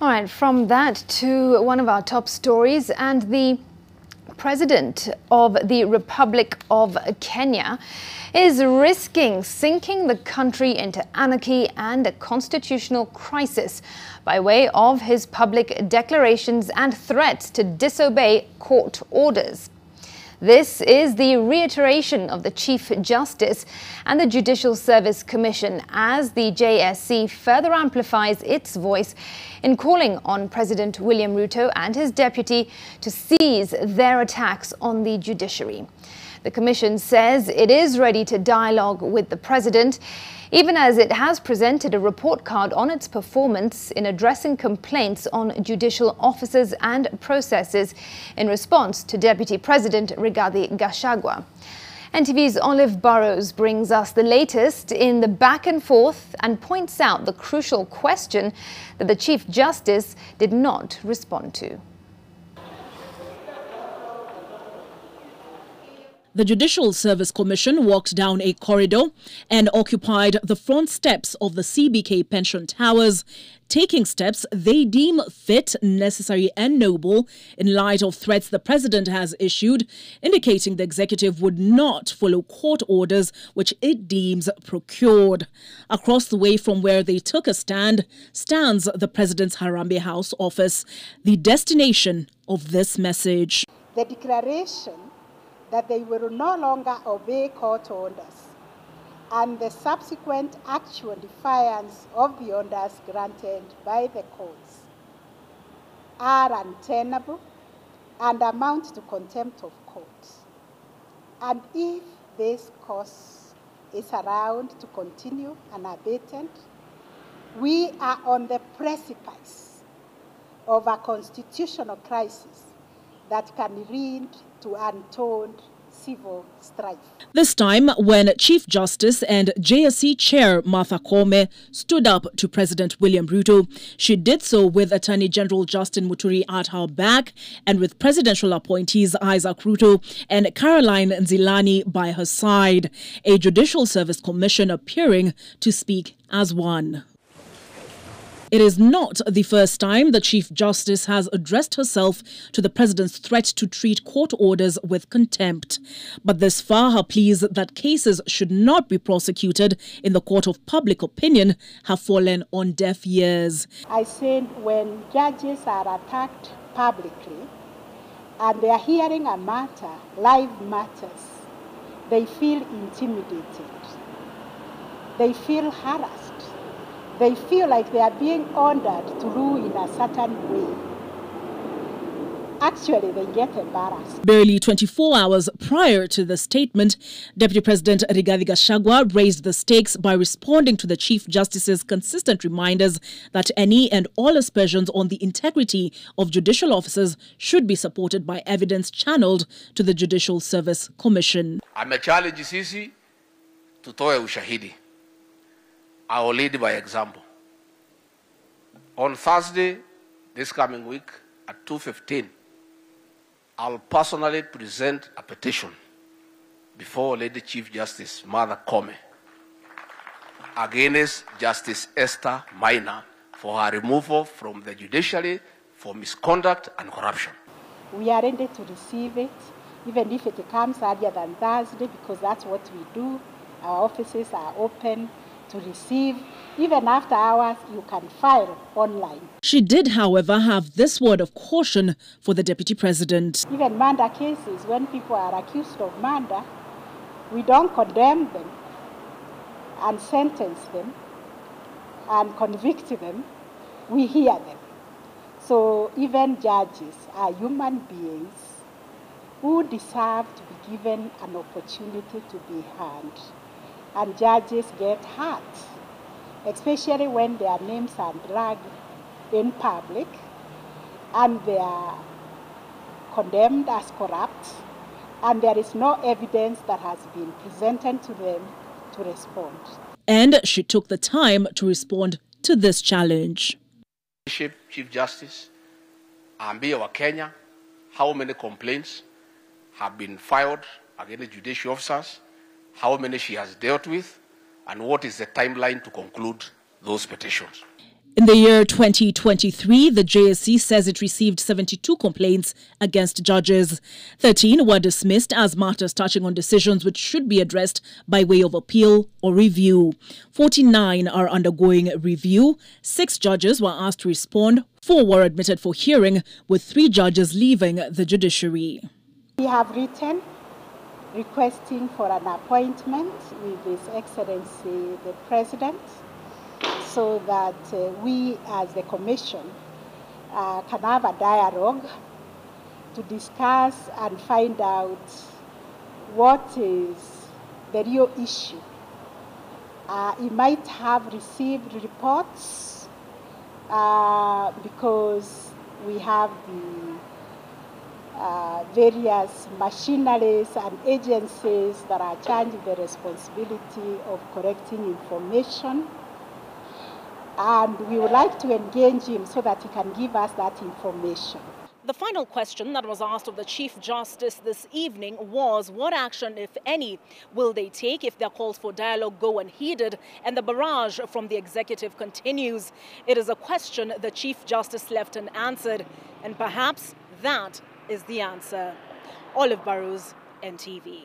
All right, from that to one of our top stories, and the President of the Republic of Kenya is risking sinking the country into anarchy and a constitutional crisis by way of his public declarations and threats to disobey court orders. This is the reiteration of the Chief Justice and the Judicial Service Commission as the JSC further amplifies its voice in calling on President William Ruto and his deputy to cease their attacks on the judiciary. The Commission says it is ready to dialogue with the President, even as it has presented a report card on its performance in addressing complaints on judicial officers and processes in response to Deputy President Rigathi Gachagua. NTV's Olive Burrows brings us the latest in the back and forth and points out the crucial question that the Chief Justice did not respond to. The Judicial Service Commission walked down a corridor and occupied the front steps of the CBK Pension Towers, taking steps they deem fit, necessary and noble in light of threats the president has issued, indicating the executive would not follow court orders which it deems procured. Across the way from where they took a stand stands the president's Harambee House office, the destination of this message. The declaration that they will no longer obey court orders and the subsequent actual defiance of the orders granted by the courts are untenable and amount to contempt of court. And if this course is allowed to continue unabated, we are on the precipice of a constitutional crisis that can lead to untold civil strife. This time, when Chief Justice and JSC Chair Martha Koome stood up to President William Ruto, she did so with Attorney General Justin Muturi at her back and with presidential appointees Isaac Ruto and Caroline Nzilani by her side, a Judicial Service Commission appearing to speak as one. It is not the first time the Chief Justice has addressed herself to the president's threat to treat court orders with contempt. But this far, her pleas that cases should not be prosecuted in the court of public opinion have fallen on deaf ears. I said when judges are attacked publicly and they are hearing a matter, live matters, they feel intimidated. They feel harassed. They feel like they are being ordered to rule in a certain way. Actually, they get embarrassed. Barely 24 hours prior to the statement, Deputy President Rigathi Gachagua raised the stakes by responding to the Chief Justice's consistent reminders that any and all aspersions on the integrity of judicial officers should be supported by evidence channeled to the Judicial Service Commission. Amechallenge sisi tutoe ushahidi. I will lead by example. On Thursday, this coming week, at 2:15, I'll personally present a petition before Lady Chief Justice Martha Koome against Justice Esther Maina for her removal from the judiciary for misconduct and corruption. We are ready to receive it, even if it comes earlier than Thursday, because that's what we do. Our offices are open to receive. Even after hours, you can file online. She did, however, have this word of caution for the Deputy President. Even murder cases, when people are accused of murder, we don't condemn them and sentence them and convict them. We hear them. So even judges are human beings who deserve to be given an opportunity to be heard. And judges get hurt, especially when their names are dragged in public and they are condemned as corrupt and there is no evidence that has been presented to them to respond. And she took the time to respond to this challenge. Chief Justice, ambia wa Kenya how many complaints have been filed against judicial officers, how many she has dealt with, and what is the timeline to conclude those petitions. In the year 2023, the JSC says it received 72 complaints against judges. 13 were dismissed as matters touching on decisions which should be addressed by way of appeal or review. 49 are undergoing review. 6 judges were asked to respond. 4 were admitted for hearing, with 3 judges leaving the judiciary. We have written requesting for an appointment with His Excellency the President, so that we as the Commission can have a dialogue to discuss and find out what is the real issue. He might have received reports because we have the various machineries and agencies that are charged with the responsibility of collecting information. And we would like to engage him so that he can give us that information. The final question that was asked of the Chief Justice this evening was what action, if any, will they take if their calls for dialogue go unheeded and the barrage from the executive continues? It is a question the Chief Justice left unanswered, and perhaps that is the answer. Olive Burrows, NTV.